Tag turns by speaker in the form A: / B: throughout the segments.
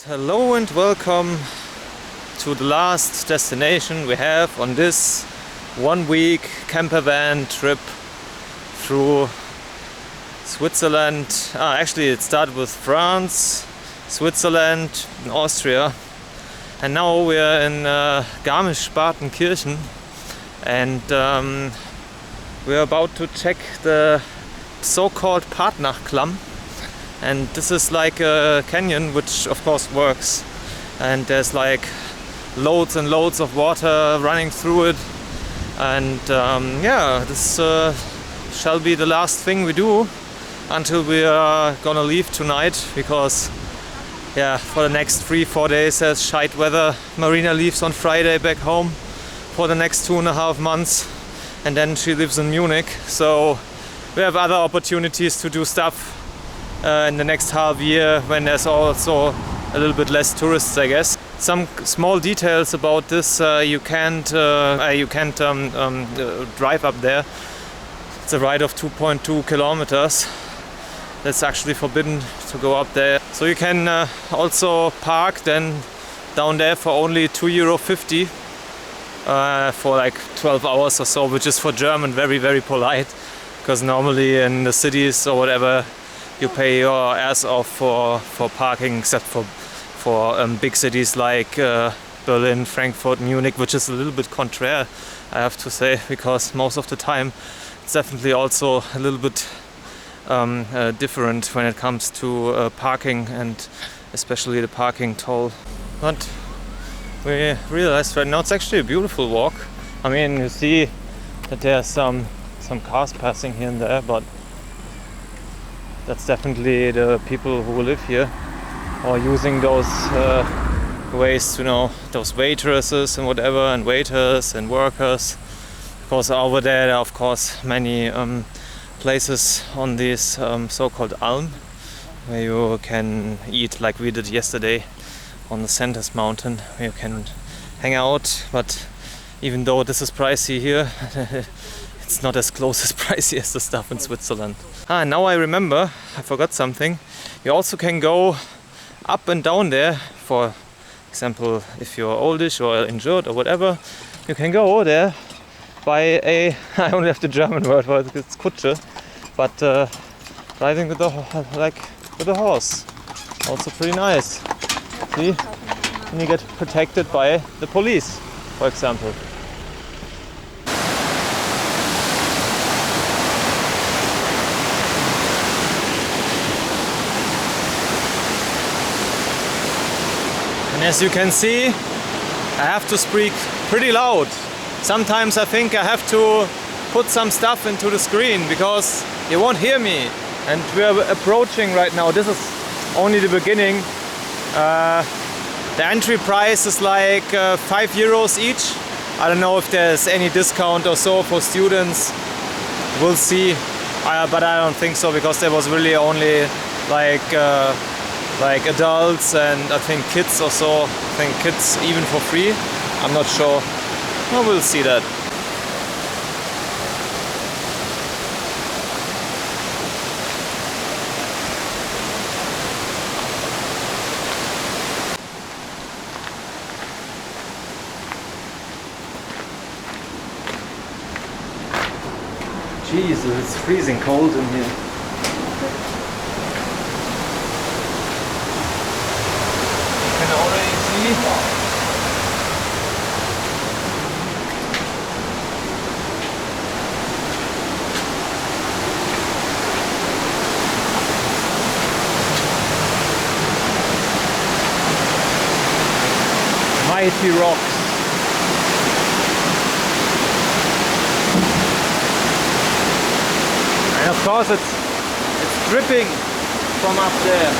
A: Hello and welcome to the last destination we have on this 1 week camper van trip through Switzerland. Actually it started with France, Switzerland and Austria, and now we are in Garmisch-Partenkirchen, and we are about to check the so-called Partnach Gorge. And this is like a canyon, which of course works, and there's like loads and loads of water running through it, and yeah, this shall be the last thing we do until we are gonna leave tonight, because yeah, for the next 3-4 days there's shite weather. Marina leaves on Friday back home for the next 2.5 months, and then she lives in Munich, so we have other opportunities to do stuff in the next half year when there's also a little bit less tourists, I guess. Some small details about this: you can't drive up there. It's a ride of 2.2 kilometers. That's actually forbidden to go up there. So you can also park then down there for only €2.50 for like 12 hours or so, which is for German very, very polite, because normally in the cities or whatever you pay your ass off for parking, except for big cities like Berlin, Frankfurt, Munich, which is a little bit contraire, I have to say, because most of the time it's definitely also a little bit different when it comes to parking, and especially the parking toll. But we realized right now it's actually a beautiful walk. I mean, you see that there's some cars passing here and there, but that's definitely the people who live here, or using those ways, you know, those waitresses and whatever, and waiters and workers. Because over there are of course many places on this so-called Alm, where you can eat like we did yesterday on the Sanders Mountain, where you can hang out. But even though this is pricey here, it's not as close as pricey as the stuff in Switzerland. Now I remember, I forgot something. You also can go up and down there. For example, if you're oldish or injured or whatever, you can go there by a, I only have the German word for it, it's Kutsche, but driving with a horse. Also pretty nice. See? And you get protected by the police, for example. And as you can see, I have to speak pretty loud. Sometimes I think I have to put some stuff into the screen because you won't hear me. And we are approaching right now. This is only the beginning. The entry price is like €5 each. I don't know if there's any discount or so for students. We'll see. But I don't think so, because there was really only like adults and I think kids or so. I think kids even for free. I'm not sure. Well, we'll see that. Jesus, it's freezing cold in here. You can already see mighty rocks. And of course it's dripping from up there.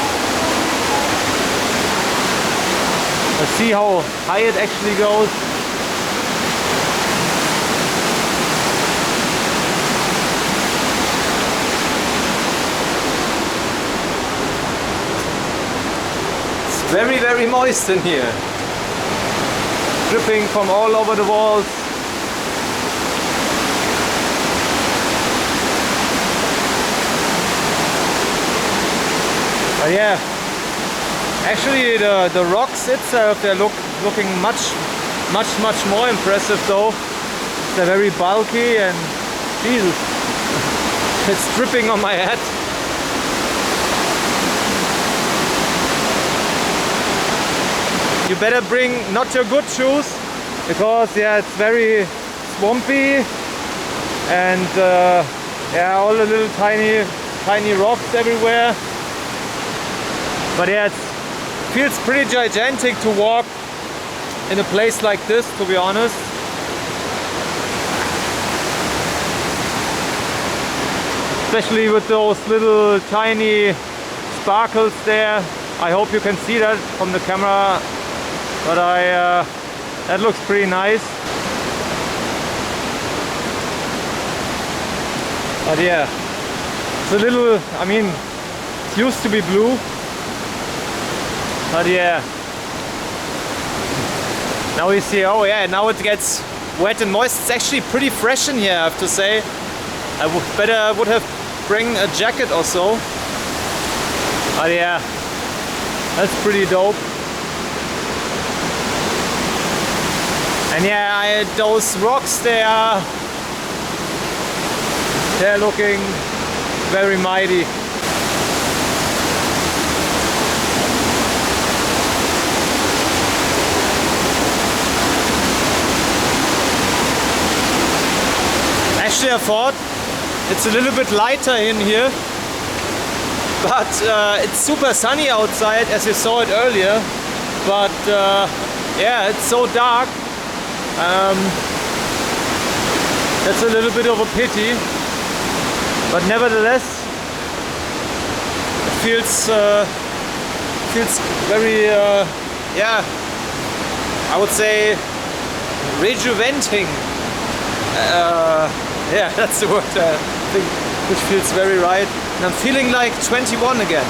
A: Let's see how high it actually goes. It's very, very moist in here. Dripping from all over the walls. But yeah, Actually, the rocks itself, they're looking much more impressive though. They're very bulky and Jesus, it's dripping on my head. You better bring not your good shoes, because yeah, it's very swampy and yeah, all the little tiny rocks everywhere. But yeah, it feels pretty gigantic to walk in a place like this, to be honest. Especially with those little tiny sparkles there. I hope you can see that from the camera, but that looks pretty nice. But yeah, it's a little, I mean, it used to be blue, but yeah. Now we see, oh yeah, now it gets wet and moist. It's actually pretty fresh in here, I have to say. I would have bring a jacket or so. But yeah, that's pretty dope. And yeah, those rocks, they're looking very mighty. Actually, I thought it's a little bit lighter in here, but it's super sunny outside, as you saw it earlier. But yeah, it's so dark. That's a little bit of a pity, but nevertheless, it feels very yeah, I would say rejuvenating. Yeah, that's the word I think, which feels very right. And I'm feeling like 21 again.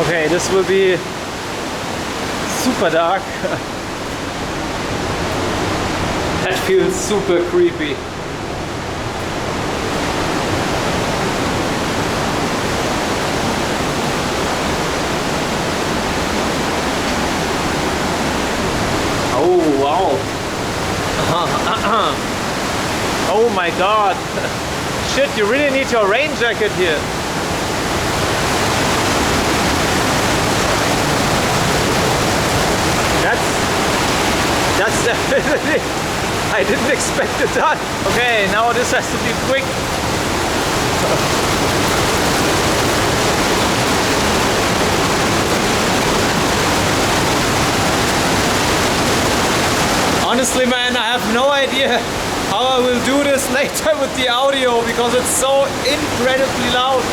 A: Okay, this will be super dark. That feels super creepy. Oh wow. Oh my god. Shit, you really need your rain jacket here. That's definitely, I didn't expect it that. Okay, now this has to be quick. Honestly, man, I have no idea how I will do this later with the audio, because it's so incredibly loud.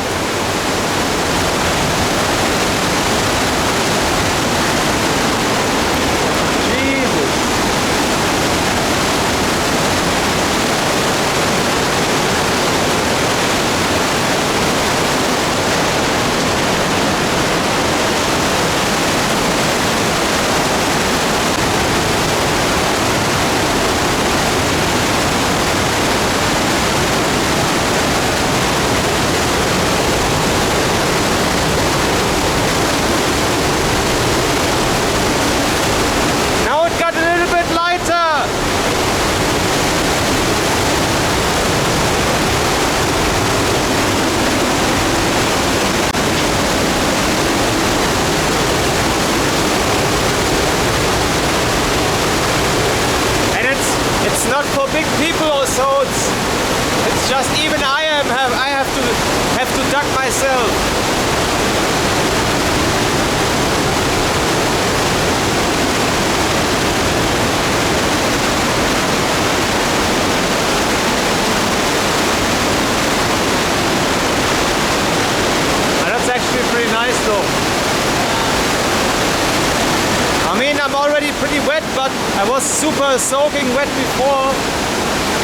A: I was super soaking wet before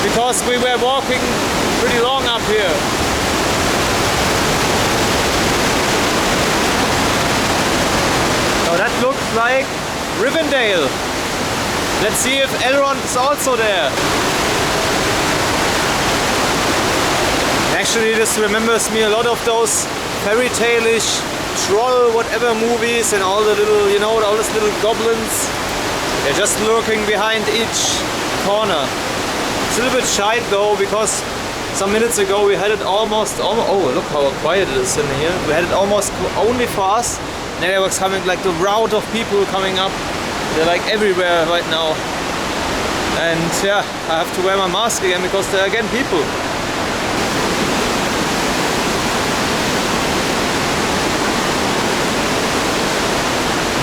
A: because we were walking pretty long up here. So that looks like Rivendell. Let's see if Elrond is also there. Actually, this remembers me a lot of those fairy tale-ish troll whatever movies, and all the little, you know, all those little goblins. They're just lurking behind each corner. It's a little bit shy though, because some minutes ago we had it almost oh, look how quiet it is in here. We had it almost only for us. Now there was coming like the rout of people coming up. They're like everywhere right now. And yeah, I have to wear my mask again because there are again people.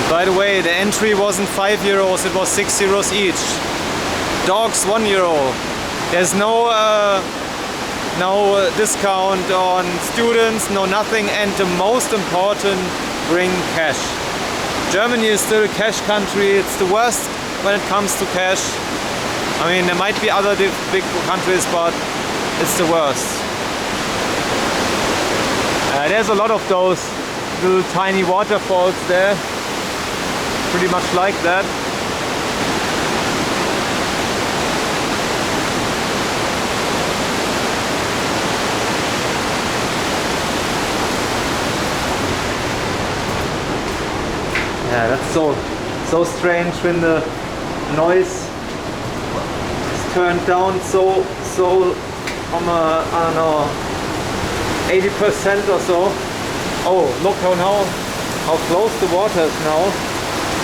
A: By the way, the entry wasn't €5, it was €6 each. Dogs €1. There's no discount on students, no nothing, and the most important, bring cash. Germany is still a cash country. It's the worst when it comes to cash. I mean, there might be other big countries, but it's the worst. There's a lot of those little tiny waterfalls there. Pretty much like that. Yeah, that's so strange when the noise is turned down so on a, I don't know, 80% or so. Oh, look how close the water is now.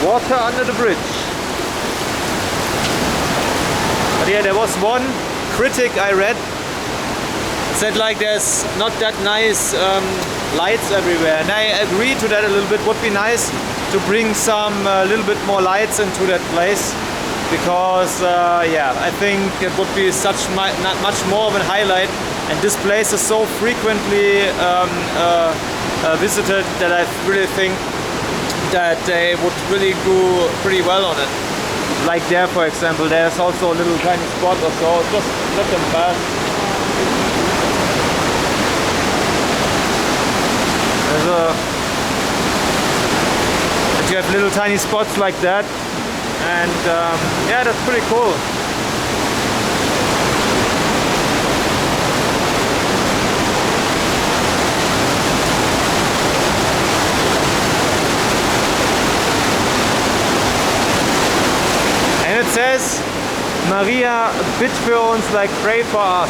A: Water under the bridge. But yeah, there was one critic I read said like there's not that nice lights everywhere, and I agree to that a little bit. Would be nice to bring some little bit more lights into that place, because yeah, I think it would be not much more of a highlight, and this place is so frequently visited that I really think that they would really do pretty well on it. Like there, for example, there's also a little tiny spot or so. Just let them pass. You have little tiny spots like that, and yeah, that's pretty cool. It says, Maria, bitte für uns, like pray for us.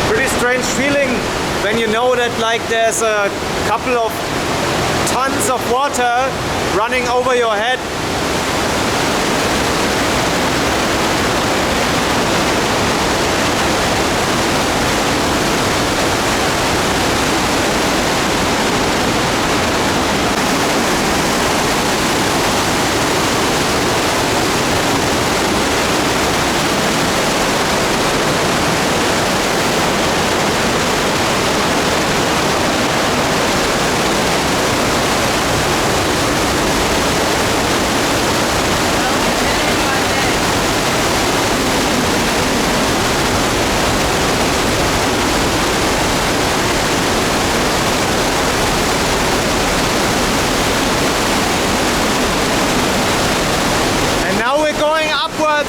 A: Pretty strange feeling when you know that like there's a couple of tons of water running over your head.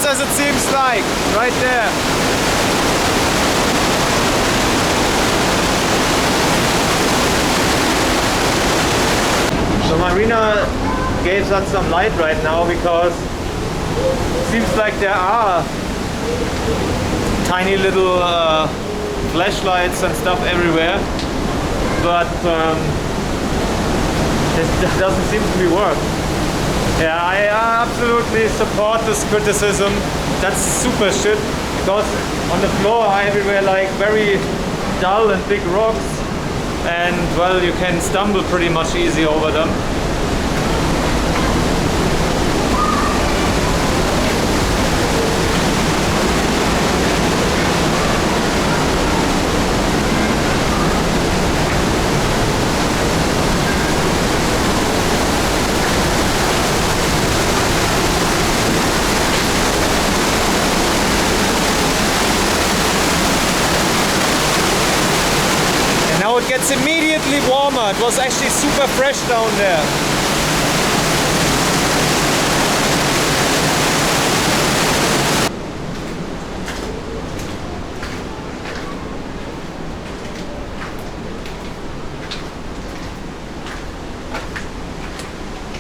A: As it seems like, right there. So Marina gave us some light right now, because it seems like there are tiny little flashlights and stuff everywhere, but it doesn't seem to be work. Yeah, I absolutely support this criticism. That's super shit, because on the floor are everywhere like very dull and big rocks, and well, you can stumble pretty much easy over them. gets immediately warmer. It was actually super fresh down there.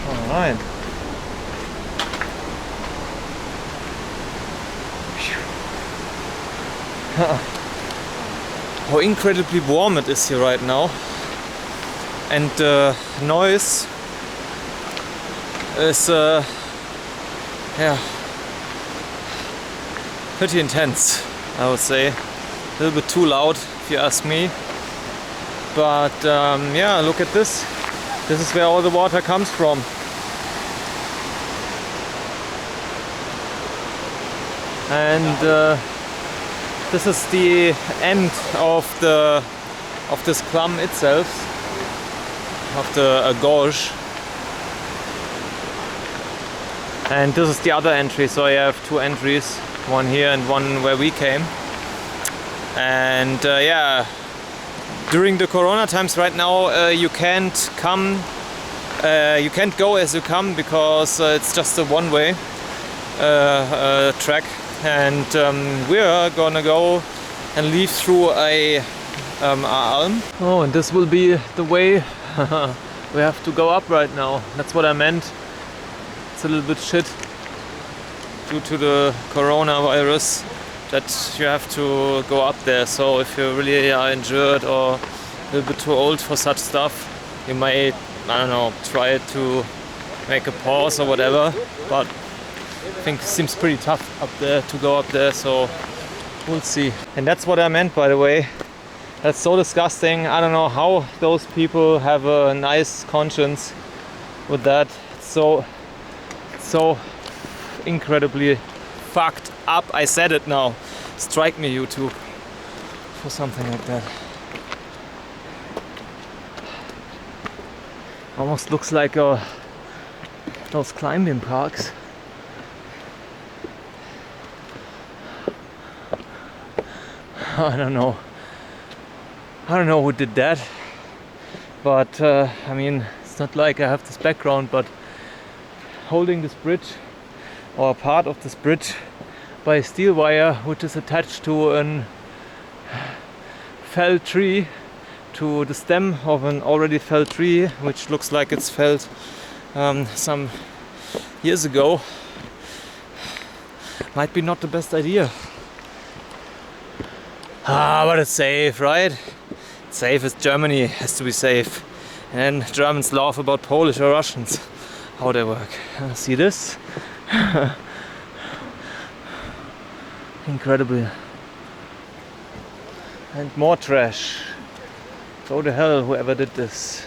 A: All right. How incredibly warm it is here right now, and the noise is yeah, pretty intense, I would say. A little bit too loud if you ask me, but yeah, look at this. This is where all the water comes from. And this is the end of this climb itself, of the gorge. And this is the other entry, so I have two entries, one here and one where we came. And yeah, during the Corona times right now, you can't go as you come, because it's just a one-way track. And we're gonna go and leave through a alm. Oh, and this will be the way we have to go up right now. That's what I meant. It's a little bit shit due to the coronavirus that you have to go up there. So if you really are injured or a little bit too old for such stuff, you might, I don't know, try to make a pause or whatever. But I think it seems pretty tough up there to go up there, so we'll see. And that's what I meant, by the way. That's so disgusting. I don't know how those people have a nice conscience with that. It's so incredibly fucked up. I said it now. Strike me, YouTube, for something like that. Almost looks like those climbing parks. I don't know who did that, but I mean, it's not like I have this background, but holding this bridge, or part of this bridge, by a steel wire which is attached to a felled tree, to the stem of an already felled tree, which looks like it's felled some years ago, might be not the best idea. But it's safe, right? It's safe as Germany has to be safe. And Germans laugh about Polish or Russians, how they work. See this? Incredible. And more trash. Go to hell, whoever did this.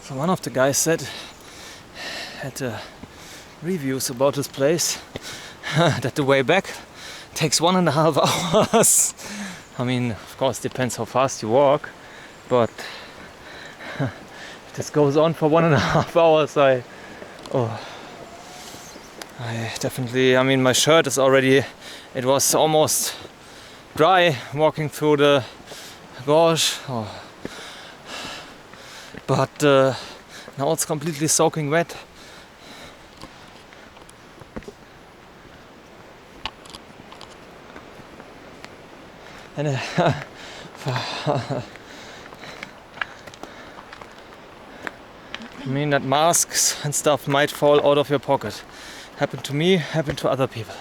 A: So one of the guys said at reviews about this place that the way back takes 1.5 hours. I mean, of course, depends how fast you walk, but if this goes on for 1.5 hours, I definitely, I mean, my shirt is already, it was almost dry walking through the gorge, but now it's completely soaking wet. And I mean that masks and stuff might fall out of your pocket. Happened to me, happened to other people.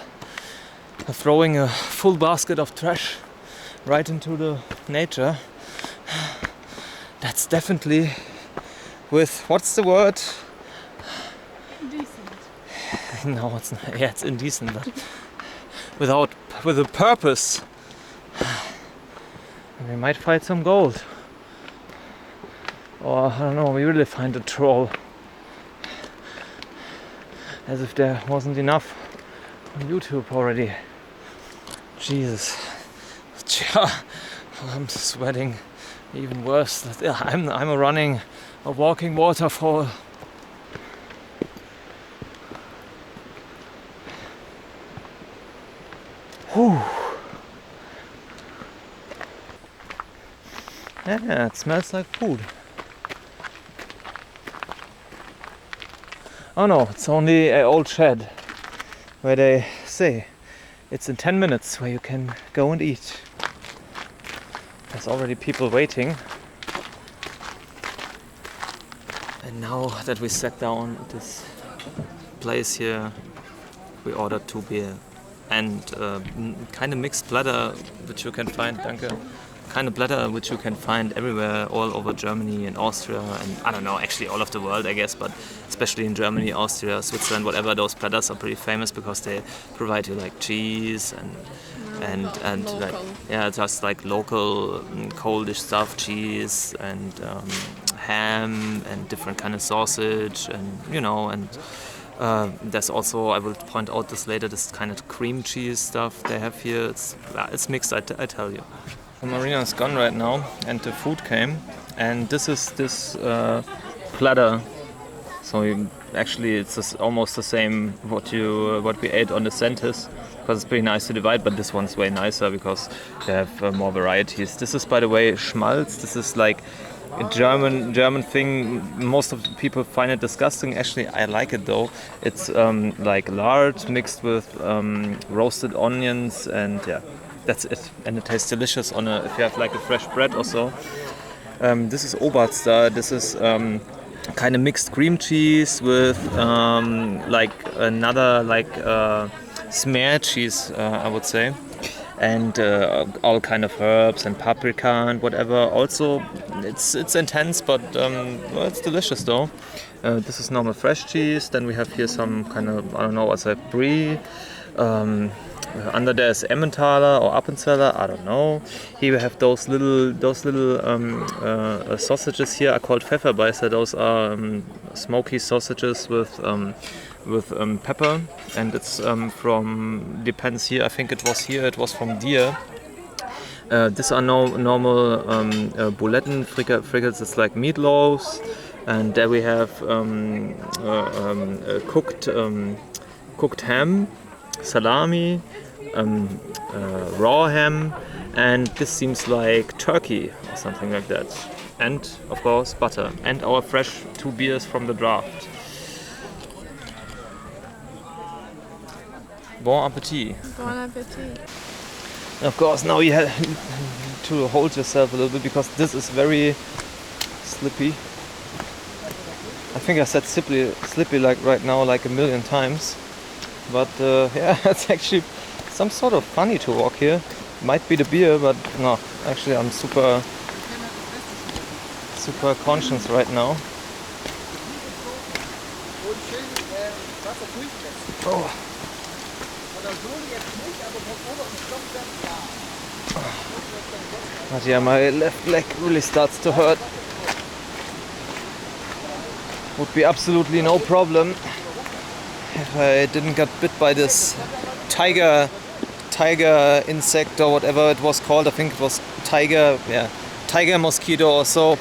A: Throwing a full basket of trash right into the nature. That's definitely with, what's the word?
B: Indecent.
A: No, it's not. Yeah, it's indecent, but with a purpose. And we might find some gold. Or, I don't know, we really find a troll. As if there wasn't enough on YouTube already. Jesus. I'm sweating even worse. I'm running a walking waterfall. Whew. Yeah, it smells like food. Oh no, it's only an old shed where they say it's in 10 minutes where you can go and eat. There's already people waiting. And now that we sat down at this place here, we ordered 2 beer and kind of mixed platter which you can find, kind of platter which you can find everywhere all over Germany and Austria and I don't know, actually all of the world I guess, but especially in Germany, Austria, Switzerland, whatever, those platters are pretty famous because they provide you like cheese and like, yeah, just like local coldish stuff, cheese and ham and different kind of sausage and you know, and there's also, I will point out this later, this kind of cream cheese stuff they have here. It's mixed, I tell you. The marina is gone right now and the food came, and this is this platter. So actually it's almost the same what we ate on the Centis, because it's pretty nice to divide, but this one's way nicer because they have more varieties. This is, by the way, Schmalz. This is like a German thing. Most of the people find it disgusting. Actually, I like it though. It's like lard mixed with roasted onions, and yeah, that's it. And it tastes delicious on if you have like a fresh bread or so. This is Oberster. This is kind of mixed cream cheese with like another like smear cheese, I would say. And all kind of herbs and paprika and whatever. Also, it's intense, but well, it's delicious though. This is normal fresh cheese. Then we have here some kind of, I don't know, what's that, brie. Under there is Emmentaler or Appenzeller, I don't know. Here we have those little sausages here are called Pfefferbeißer. Those are smoky sausages with pepper, and it's from, depends here, I think it was from deer. These are normal buletten fricases, it's like meatloaves, and there we have cooked ham, salami, raw ham, and this seems like turkey or something like that. And of course butter, and our fresh 2 beers from the draft. Bon appetit.
B: Bon appetit.
A: Of course, now you have to hold yourself a little bit because this is very slippy. I think I said slippy like right now like a million times. But yeah, it's actually some sort of funny to walk here. Might be the beer, but no, actually I'm super conscious right now. Oh. But yeah, my left leg really starts to hurt. Would be absolutely no problem if I didn't get bit by this tiger insect or whatever it was called. I think it was tiger mosquito or so.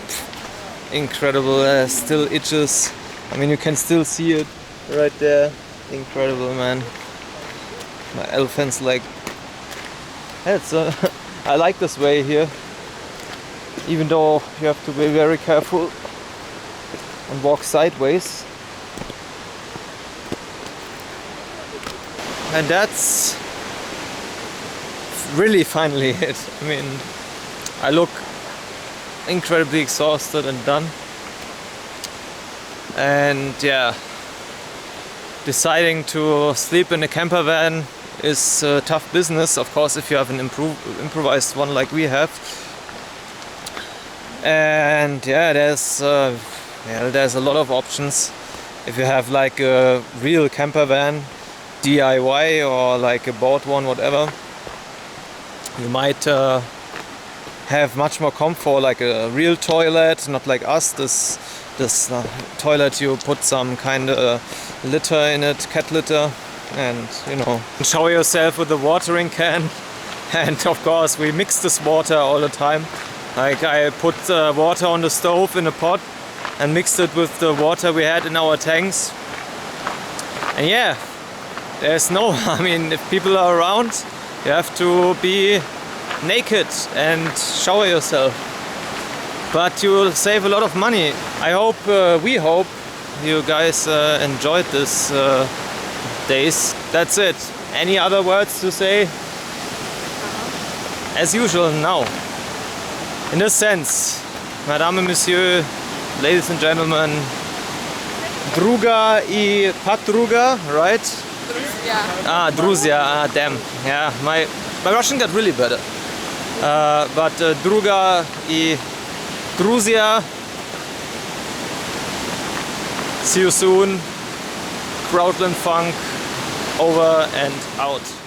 A: Incredible, still itches. I mean, you can still see it right there. Incredible, man. My elephant's leg. It's I like this way here, even though you have to be very careful and walk sideways. And that's really finally it. I mean, I look incredibly exhausted and done. And yeah, deciding to sleep in a camper van is tough business, of course, if you have an improvised one like we have. And yeah, there's a lot of options. If you have like a real camper van, DIY, or like a bought one, whatever, you might have much more comfort, like a real toilet, not like us. This toilet, you put some kind of litter in it, cat litter, and you know, shower yourself with a watering can. And of course we mix this water all the time. Like I put water on the stove in a pot and mixed it with the water we had in our tanks. And yeah, there's no, I mean, if people are around, you have to be naked and shower yourself. but you will save a lot of money. I hope, we hope, you guys enjoyed this days. That's it. Any other words to say? As usual, now. In a sense, Madame and Monsieur, ladies and gentlemen, Druga I Patruga, right?
B: Druzia.
A: Druzia, damn. Yeah, my Russian got really better. But Druga I Druzia. See you soon. Crowdland Funk over and out.